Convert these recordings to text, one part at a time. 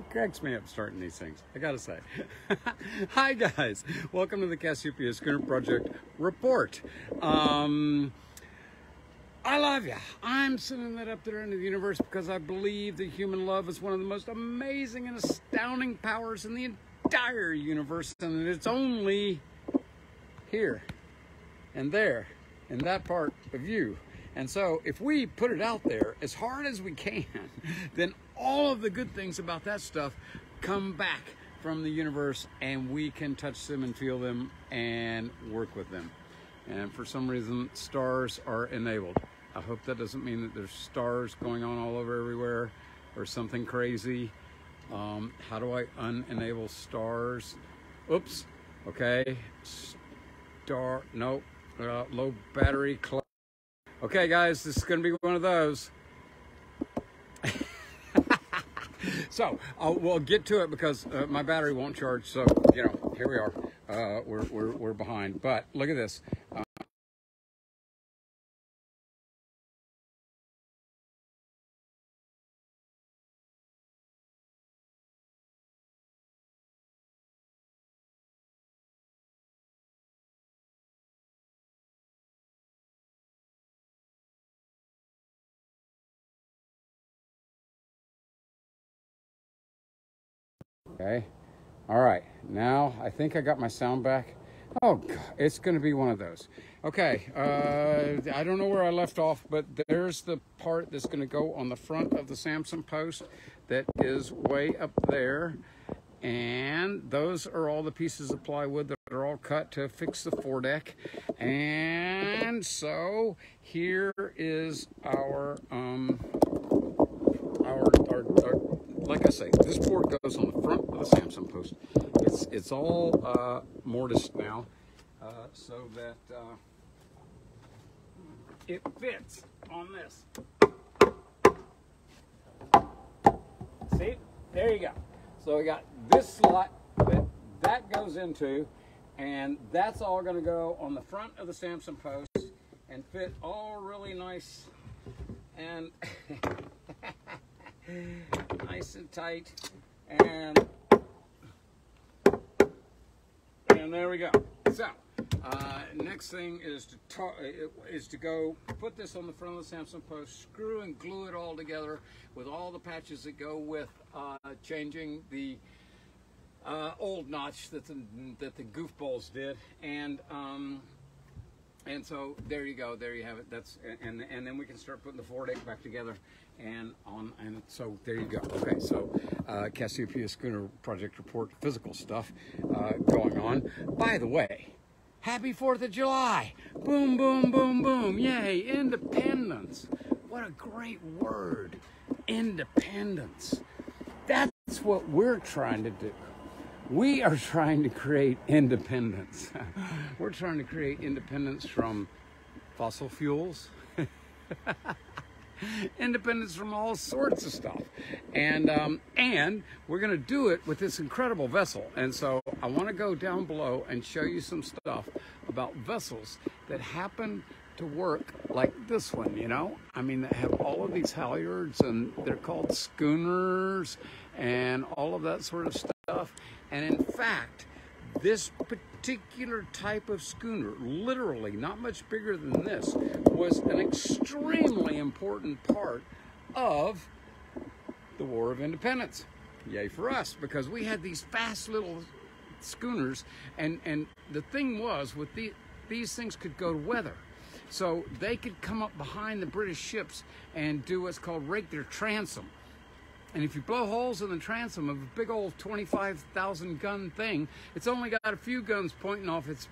Cracks me up starting these things, I gotta say. Hi guys, welcome to the Cassiopeia Schooner Project Report. I love you. I'm sending that up there into the universe because I believe that human love is one of the most amazing and astounding powers in the entire universe, and it's only here and there in that part of you. And so if we put it out there as hard as we can, then all of the good things about that stuff come back from the universe, and we can touch them and feel them and work with them. And for some reason, stars are enabled. I hope that doesn't mean that there's stars going on all over everywhere or something crazy. How do I unenable stars? Oops. Okay. Nope. Low battery. Okay, guys, this is going to be one of those. So we'll get to it because my battery won't charge. So here we are. We're behind. But look at this. Okay. All right. Now I think I got my sound back. Oh, God, it's going to be one of those. Okay. I don't know where I left off, but there's the part that's going to go on the front of the Samson post that is way up there. And those are all the pieces of plywood that are all cut to fix the foredeck. And so here is our like I say, this board goes on the front of the Samson post. It's all mortised now, so that it fits on this. See, there you go. So we got this slot that goes into, and that's all going to go on the front of the Samson post and fit all really nice and nice and tight, and there we go. So next thing is to go put this on the front of the Samson post, screw and glue it all together with all the patches that go with changing the old notch that the goofballs did, and so there you go, there you have it. That's and then we can start putting the foredeck back together, and so there you go. Okay, so Cassiopeia Schooner Project Report, physical stuff going on. By the way, happy 4th of July! Boom, boom, boom, boom! Yay, independence! What a great word, independence. That's what we're trying to do. We are trying to create independence. We're trying to create independence from fossil fuels, independence from all sorts of stuff, and we're going to do it with this incredible vessel. And so I want to go down below and show you some stuff about vessels that happen to work like this one, I mean, they have all of these halyards, and they're called schooners and all of that sort of stuff. And in fact, this particular type of schooner, literally not much bigger than this, was an extremely important part of the War of Independence. Yay for us, because we had these fast little schooners, and the thing was, with these things could go to weather. So they could come up behind the British ships and do what's called rake their transom. And if you blow holes in the transom of a big old 25,000 gun thing, it's only got a few guns pointing off its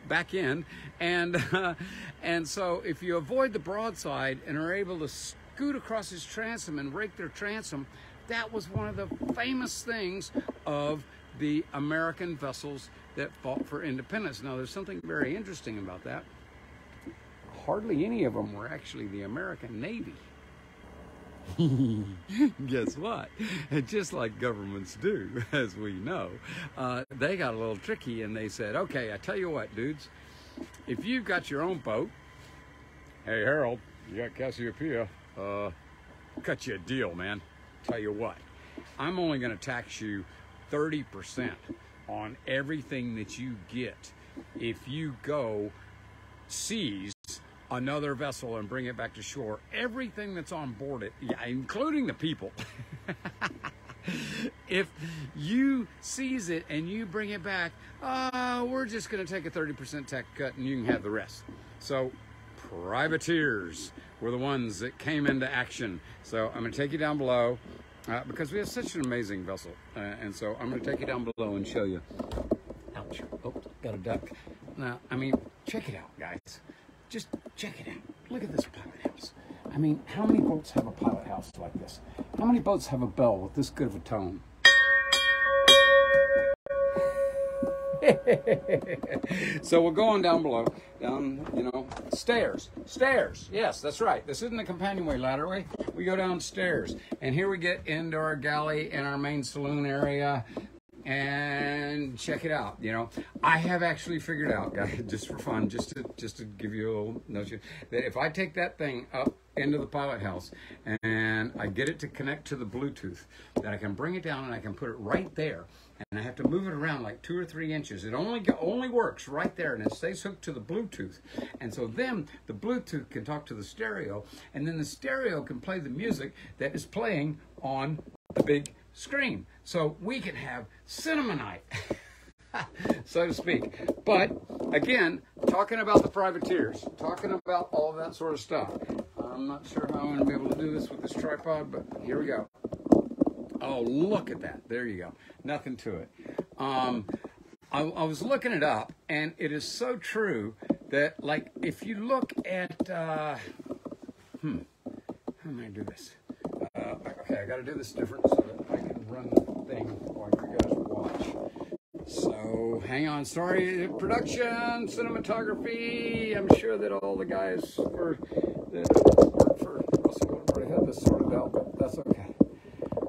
back end. And so if you avoid the broadside and are able to scoot across his transom and rake their transom, that was one of the famous things of the American vessels that fought for independence. Now, there's something very interesting about that. hardly any of them were actually the American Navy. Guess what? Just like governments do, as we know, they got a little tricky and they said, okay, I tell you what, dudes, if you've got your own boat, hey, Harold, you got Cassiopeia, cut you a deal, man. Tell you what, I'm only going to tax you 30% on everything that you get if you go seize another vessel and bring it back to shore. Everything that's on board it, yeah, including the people. If you seize it and you bring it back, we're just going to take a 30% tax cut and you can have the rest. So privateers were the ones that came into action. So I'm going to take you down below because we have such an amazing vessel. And so I'm going to take you down below and show you. Ouch. Oh, got a duck. Now, I mean, check it out, guys. Just check it out. Look at this pilot house. I mean, how many boats have a pilot house like this? How many boats have a bell with this good of a tone? So we're going down below, down, you know, stairs. Yes, that's right. This isn't a companionway ladderway. We go downstairs, and here we get into our galley and our main saloon area. And check it out. You know, I have actually figured out, guys, just for fun, just to give you a little notion, that if I take that thing up into the pilot house and I get it to connect to the Bluetooth, that I can bring it down and I can put it right there, and I have to move it around like 2 or 3 inches. It only works right there, and it stays hooked to the Bluetooth. And so then the Bluetooth can talk to the stereo, and then the stereo can play the music that is playing on the big screen. So we can have cinema night, so to speak. But again, talking about the privateers, talking about all that sort of stuff. I'm not sure how I'm going to be able to do this with this tripod, but here we go. Oh, look at that. There you go. Nothing to it. I was looking it up, and it is so true that, like, if you look at, how am I going to do this? Okay, I got to do this different so that I can run the thing while you guys watch. So, hang on. Sorry, production, cinematography. I'm sure that all the guys that work for Russell would already had this sorted out, but that's okay.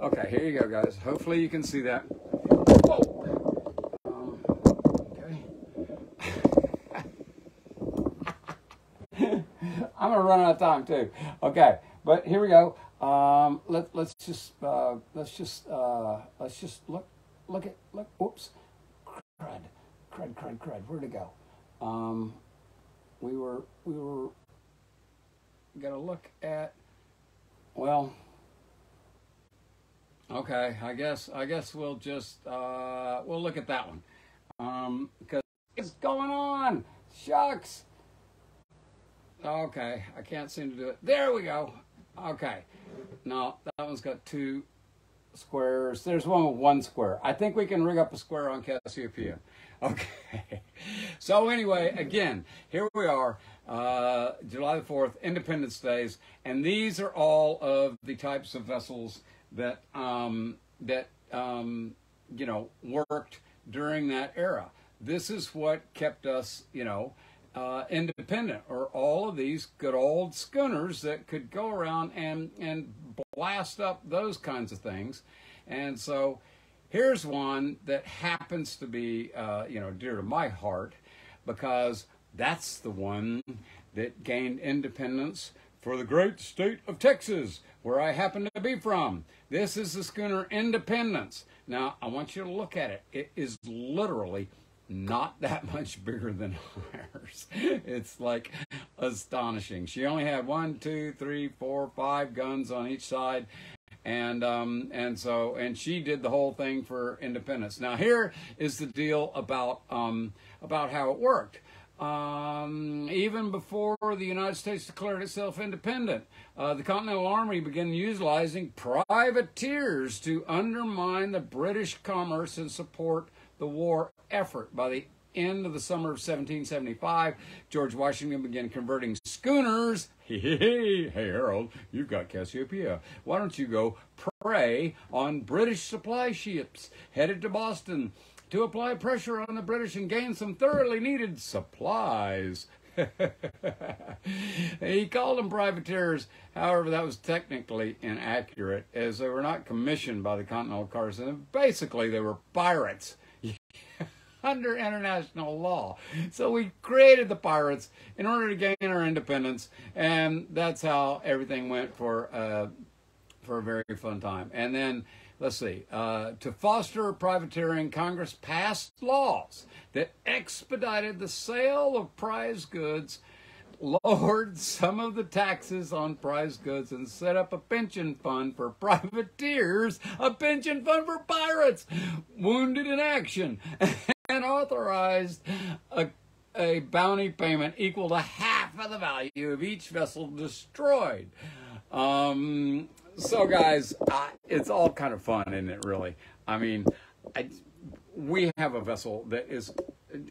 Okay, here you go, guys. Hopefully you can see that. Whoa! Okay. I'm gonna run out of time too. Okay, but here we go. Let's just look. Whoops, crud. Where'd it go? We were gonna look at. Well, okay. I guess we'll just we'll look at that one because it's going on. Shucks. Okay, I can't seem to do it. There we go. Okay. No, that one's got 2 squares. There's one with 1 square. I think we can rig up a square on Cassiopeia. Okay. So anyway, again, here we are, July the 4th, Independence Days, and these are all of the types of vessels that you know, worked during that era. This is what kept us, you know, independent, or all of these good old schooners that could go around and blast up those kinds of things. And so here's one that happens to be you know, dear to my heart, because that's the one that gained independence for the great state of Texas, where I happen to be from. This is the schooner Independence. Now I want you to look at it. It is literally not that much bigger than ours. It's like astonishing. She only had 1, 2, 3, 4, 5 guns on each side, and she did the whole thing for independence. Now here is the deal about how it worked. Even before the United States declared itself independent, the Continental Army began utilizing privateers to undermine the British commerce and support the war effort. By the end of the summer of 1775, George Washington began converting schooners. Hey, Harold, you've got Cassiopeia. Why don't you go prey on British supply ships headed to Boston to apply pressure on the British and gain some thoroughly needed supplies? He called them privateers. However, that was technically inaccurate, as they were not commissioned by the Continental Congress. Basically, they were pirates under international law. So we created the pirates in order to gain our independence, and that's how everything went for a very fun time. And then, let's see, to foster privateering, Congress passed laws that expedited the sale of prize goods, lowered some of the taxes on prize goods, and set up a pension fund for privateers, a pension fund for pirates wounded in action, and authorized a bounty payment equal to half of the value of each vessel destroyed. So guys, it's all kind of fun, isn't it, really? I mean, we have a vessel that is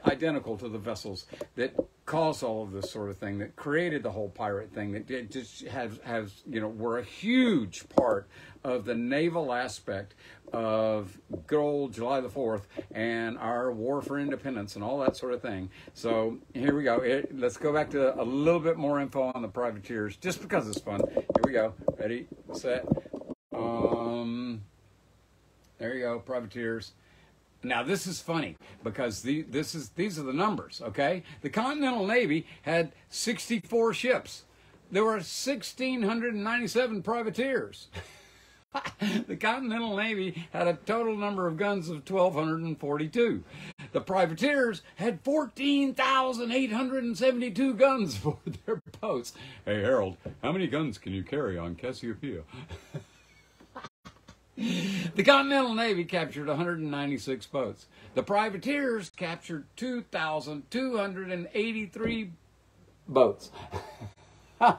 identical to the vessels that caused all of this sort of thing, that created the whole pirate thing, that just has were a huge part of the naval aspect of good old July the 4th and our war for independence and all that sort of thing. So here we go. Let's go back to a little bit more info on the privateers, just because it's fun. Here we go. Ready, set. There you go, privateers. Now this is funny because these are the numbers, okay? The Continental Navy had 64 ships. There were 1,697 privateers. The Continental Navy had a total number of guns of 1,242. The privateers had 14,872 guns for their boats. Hey Harold, how many guns can you carry on Cassiopeia? The Continental Navy captured 196 boats. The privateers captured 2,283 boats. But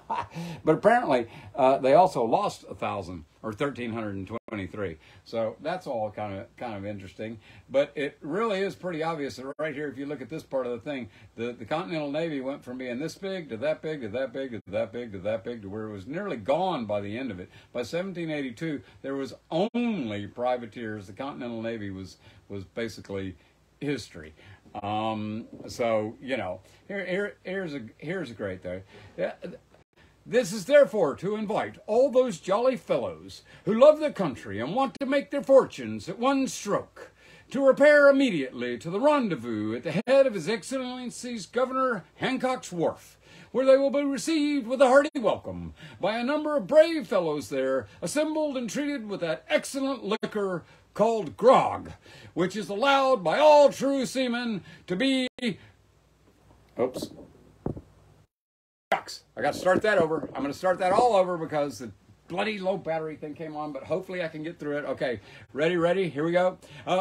apparently, they also lost 1,000 or 1,323. So that's all kind of interesting. But it really is pretty obvious that right here, if you look at this part of the thing, the Continental Navy went from being this big to that big to that big to that big to that big to where it was nearly gone by the end of it. By 1782, there was only privateers. The Continental Navy was basically history. So here's a great thing. This is therefore to invite all those jolly fellows who love their country and want to make their fortunes at one stroke to repair immediately to the rendezvous at the head of His Excellency's Governor Hancock's Wharf, where they will be received with a hearty welcome by a number of brave fellows there, assembled and treated with that excellent liquor called grog, which is allowed by all true seamen to be... Oops. Shucks. I got to start that over. I'm going to start that all over because the bloody low battery thing came on, but hopefully I can get through it. Okay, ready? Here we go.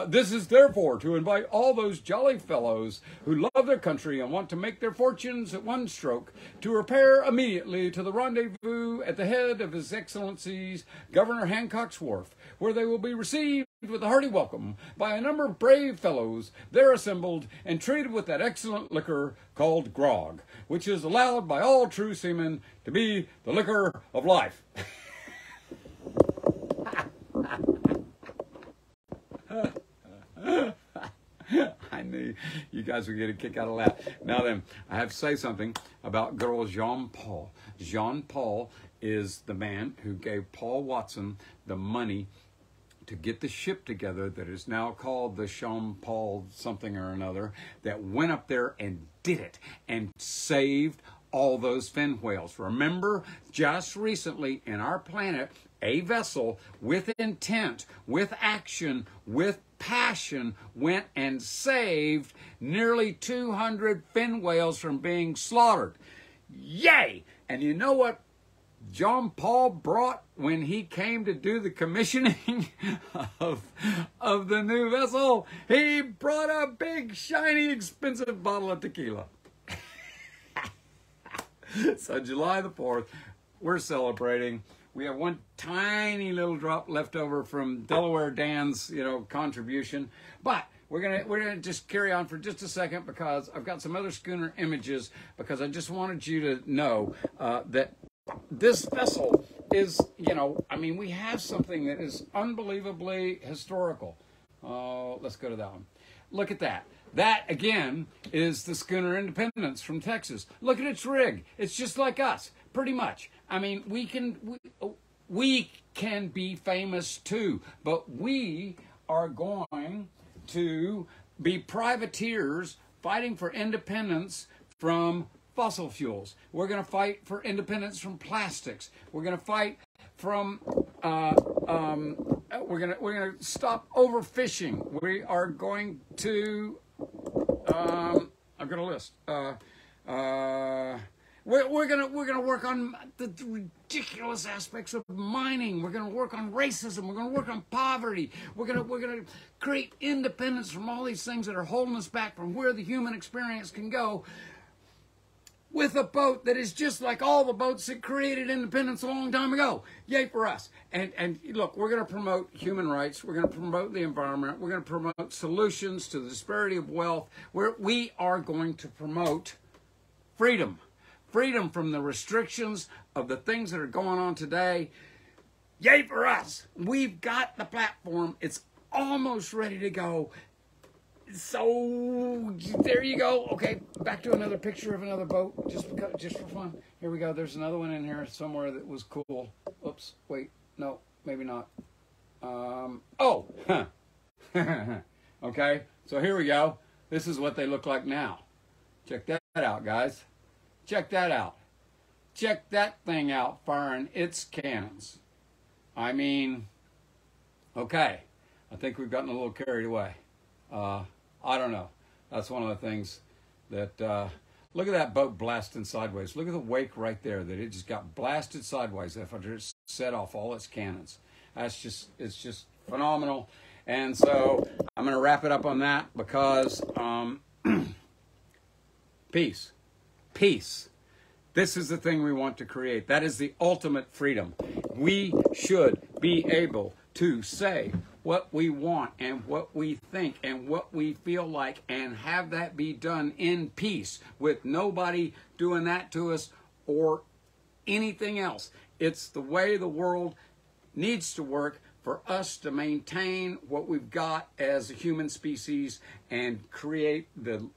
This is therefore to invite all those jolly fellows who love their country and want to make their fortunes at one stroke to repair immediately to the rendezvous at the head of His Excellency's Governor Hancock's Wharf, where they will be received with a hearty welcome by a number of brave fellows there assembled and treated with that excellent liquor called grog, which is allowed by all true seamen to be the liquor of life. I knew you guys would get a kick out of that. Now then, I have to say something about good old Jean-Paul. Jean-Paul is the man who gave Paul Watson the money to get the ship together that is now called the Jean-Paul something or another, that went up there and did it and saved all those fin whales. Remember, just recently in our planet, a vessel with intent, with action, with passion went and saved nearly 200 fin whales from being slaughtered. Yay! And you know what John Paul brought when he came to do the commissioning of the new vessel? He brought a big, shiny, expensive bottle of tequila. So July the 4th, we're celebrating. We have one tiny little drop left over from Delaware Dan's, contribution. But we're gonna just carry on for just a second because I've got some other schooner images, because I just wanted you to know that this vessel is, we have something that is unbelievably historical. Let's go to that one. Look at that. That, again, is the schooner Independence from Texas. Look at its rig. It's just like us, pretty much. I mean, we can be famous too, but we are going to be privateers fighting for independence from fossil fuels. We're going to fight for independence from plastics. We're going to fight from we're gonna stop overfishing. We are going to I've got a list. We're gonna work on the ridiculous aspects of mining. We're gonna work on racism. We're gonna work on poverty. We're gonna create independence from all these things that are holding us back from where the human experience can go, with a boat that is just like all the boats that created independence a long time ago. Yay for us. And look, we're going to promote human rights. We're going to promote the environment. We're going to promote solutions to the disparity of wealth. We are going to promote freedom. Freedom from the restrictions of the things that are going on today. Yay for us. We've got the platform. It's almost ready to go. So there you go. Okay, back to another picture of another boat, just for fun. Here we go. There's another one in here somewhere that was cool. Oops, wait, no, maybe not. Oh, huh. Okay, so here we go. This is what they look like now. Check that out, guys. Check that out. Check that thing out firing its cannons. I mean, okay, I think we've gotten a little carried away. I don't know. That's one of the things that, look at that boat blasting sideways. Look at the wake right there, that it just got blasted sideways after it set off all its cannons. It's just phenomenal. And so I'm going to wrap it up on that because, peace. Peace. This is the thing we want to create. That is the ultimate freedom. We should be able to say what we want and what we think and what we feel like, and have that be done in peace, with nobody doing that to us or anything else. It's the way the world needs to work for us to maintain what we've got as a human species and create the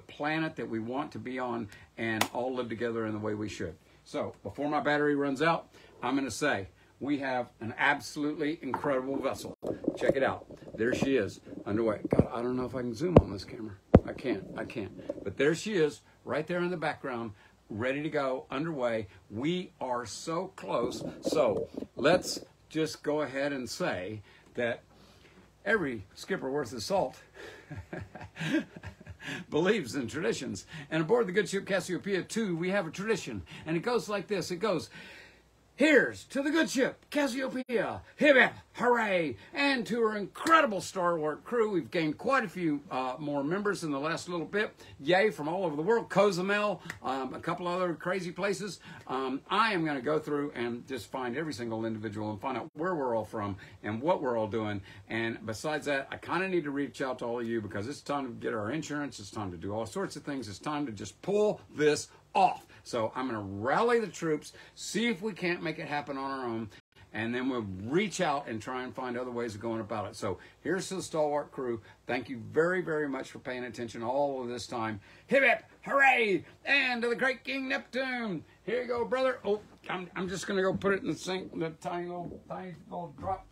planet that we want to be on, and all live together in the way we should. So before my battery runs out, I'm going to say, we have an absolutely incredible vessel. Check it out. There she is, underway. God, I don't know if I can zoom on this camera. I can't. But there she is, right there in the background, ready to go, underway. We are so close. So let's just go ahead and say that every skipper worth his salt believes in traditions. And aboard the good ship Cassiopeia 2, we have a tradition. And it goes like this. It goes, here's to the good ship Cassiopeia, hip hip, hooray! And to her incredible stalwart crew. We've gained quite a few more members in the last little bit. Yay, from all over the world. Cozumel, a couple other crazy places. I am going to go through and just find every single individual and find out where we're all from and what we're all doing. And besides that, I kind of need to reach out to all of you, because it's time to get our insurance. It's time to do all sorts of things. It's time to just pull this off. So I'm going to rally the troops, see if we can't make it happen on our own, and then we'll reach out and try and find other ways of going about it. So here's to the stalwart crew. Thank you very, very much for paying attention all of this time. Hip hip, hooray! And to the great King Neptune. Here you go, brother. Oh, I'm just going to go put it in the sink, the tiny little drop.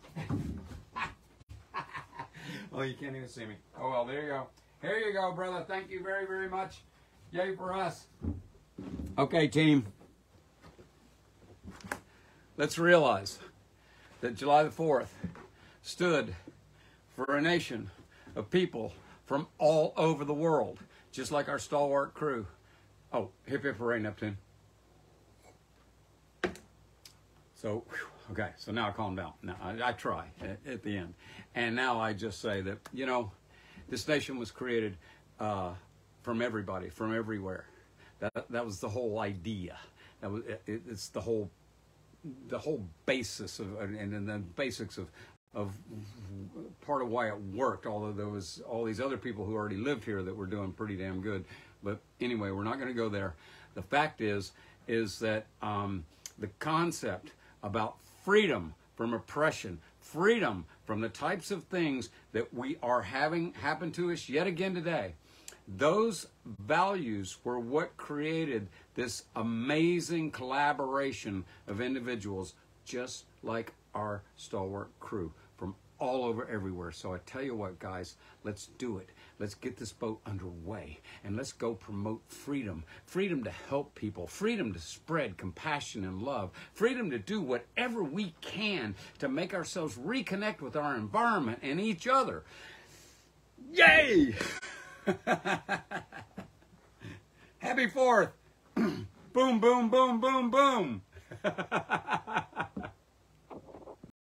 Oh, you can't even see me. Oh, well, there you go. Here you go, brother. Thank you very, very much. Yay for us. Okay, team. Let's realize that July the 4th stood for a nation of people from all over the world, just like our stalwart crew. Oh, hip hip hooray, Neptune. So, okay, so now I calm down. Now I try at the end. And now I just say that, you know, this nation was created from everybody, from everywhere. That was the whole idea. That was it's the whole basis of, and the basics of part of why it worked. Although there was all these other people who already lived here that were doing pretty damn good. But anyway, we're not going to go there. The fact is that the concept about freedom from oppression, freedom from the types of things that we are having happen to us yet again today. Those values were what created this amazing collaboration of individuals just like our stalwart crew from all over everywhere. So I tell you what, guys, let's do it. Let's get this boat underway and let's go promote freedom. Freedom to help people, freedom to spread compassion and love, freedom to do whatever we can to make ourselves reconnect with our environment and each other. Yay! Happy 4th. Boom, boom, boom, boom, boom.